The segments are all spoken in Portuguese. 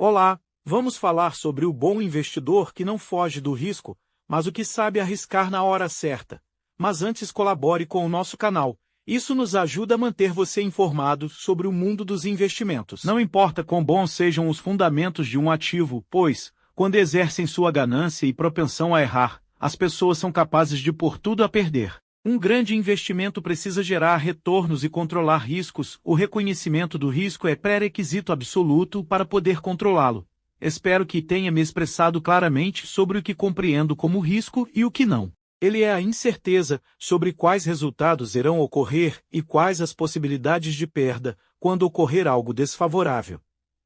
Olá, vamos falar sobre o bom investidor que não foge do risco, mas o que sabe arriscar na hora certa. Mas antes colabore com o nosso canal. Isso nos ajuda a manter você informado sobre o mundo dos investimentos. Não importa quão bons sejam os fundamentos de um ativo, pois, quando exercem sua ganância e propensão a errar, as pessoas são capazes de pôr tudo a perder. Um grande investimento precisa gerar retornos e controlar riscos. O reconhecimento do risco é pré-requisito absoluto para poder controlá-lo. Espero que tenha me expressado claramente sobre o que compreendo como risco e o que não. Ele é a incerteza sobre quais resultados irão ocorrer e quais as possibilidades de perda quando ocorrer algo desfavorável.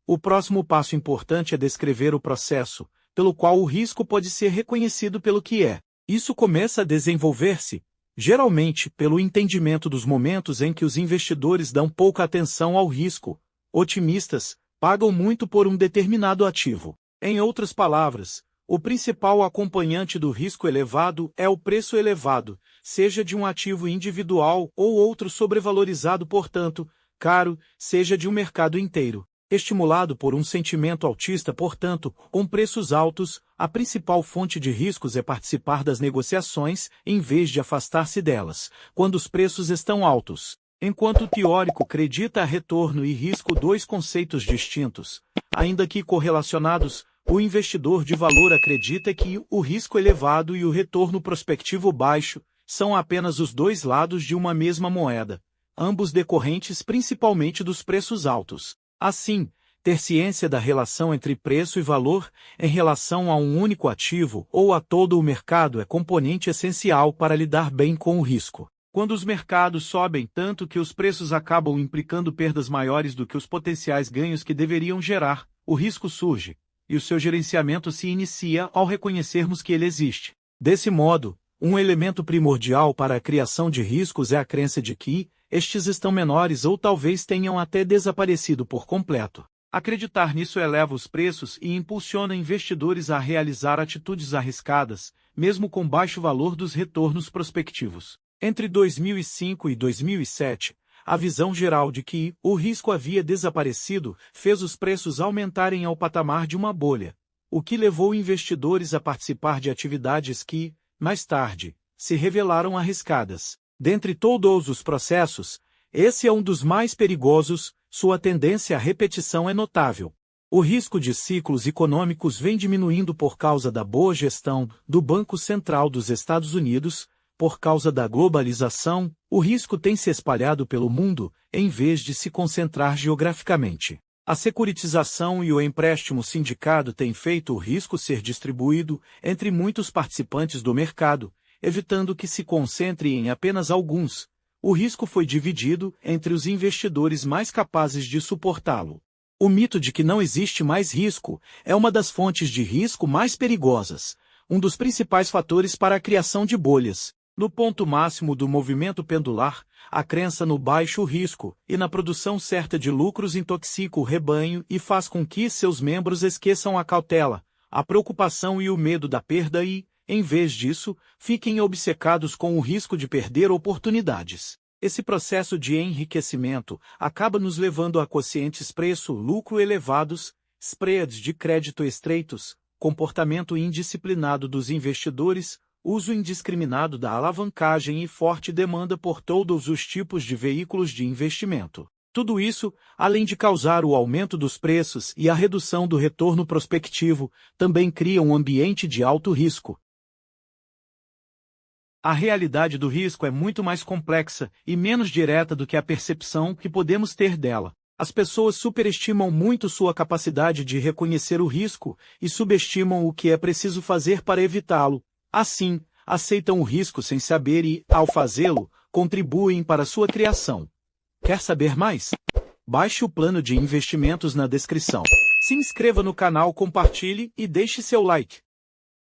O próximo passo importante é descrever o processo, pelo qual o risco pode ser reconhecido pelo que é. Isso começa a desenvolver-se, geralmente, pelo entendimento dos momentos em que os investidores dão pouca atenção ao risco. Otimistas pagam muito por um determinado ativo. Em outras palavras, o principal acompanhante do risco elevado é o preço elevado, seja de um ativo individual ou outro sobrevalorizado, portanto, caro, seja de um mercado inteiro. Estimulado por um sentimento altista, portanto, com preços altos, a principal fonte de riscos é participar das negociações, em vez de afastar-se delas, quando os preços estão altos. Enquanto o teórico acredita a retorno e risco, dois conceitos distintos, ainda que correlacionados, o investidor de valor acredita que o risco elevado e o retorno prospectivo baixo são apenas os dois lados de uma mesma moeda, ambos decorrentes principalmente dos preços altos. Assim, ter ciência da relação entre preço e valor em relação a um único ativo ou a todo o mercado é componente essencial para lidar bem com o risco. Quando os mercados sobem tanto que os preços acabam implicando perdas maiores do que os potenciais ganhos que deveriam gerar, o risco surge, e o seu gerenciamento se inicia ao reconhecermos que ele existe. Desse modo, um elemento primordial para a criação de riscos é a crença de que estes estão menores ou talvez tenham até desaparecido por completo. Acreditar nisso eleva os preços e impulsiona investidores a realizar atitudes arriscadas, mesmo com baixo valor dos retornos prospectivos. Entre 2005 e 2007, a visão geral de que o risco havia desaparecido fez os preços aumentarem ao patamar de uma bolha, o que levou investidores a participar de atividades que, mais tarde, se revelaram arriscadas. Dentre todos os processos, esse é um dos mais perigosos, sua tendência à repetição é notável. O risco de ciclos econômicos vem diminuindo por causa da boa gestão do Banco Central dos Estados Unidos. Por causa da globalização, o risco tem se espalhado pelo mundo, em vez de se concentrar geograficamente. A securitização e o empréstimo sindicado têm feito o risco ser distribuído entre muitos participantes do mercado, evitando que se concentre em apenas alguns. O risco foi dividido entre os investidores mais capazes de suportá-lo. O mito de que não existe mais risco é uma das fontes de risco mais perigosas, um dos principais fatores para a criação de bolhas. No ponto máximo do movimento pendular, a crença no baixo risco e na produção certa de lucros intoxica o rebanho e faz com que seus membros esqueçam a cautela, a preocupação e o medo da perda e, em vez disso, fiquem obcecados com o risco de perder oportunidades. Esse processo de enriquecimento acaba nos levando a quocientes preço-lucro elevados, spreads de crédito estreitos, comportamento indisciplinado dos investidores, uso indiscriminado da alavancagem e forte demanda por todos os tipos de veículos de investimento. Tudo isso, além de causar o aumento dos preços e a redução do retorno prospectivo, também cria um ambiente de alto risco. A realidade do risco é muito mais complexa e menos direta do que a percepção que podemos ter dela. As pessoas superestimam muito sua capacidade de reconhecer o risco e subestimam o que é preciso fazer para evitá-lo. Assim, aceitam o risco sem saber e, ao fazê-lo, contribuem para sua criação. Quer saber mais? Baixe o plano de investimentos na descrição. Se inscreva no canal, compartilhe e deixe seu like.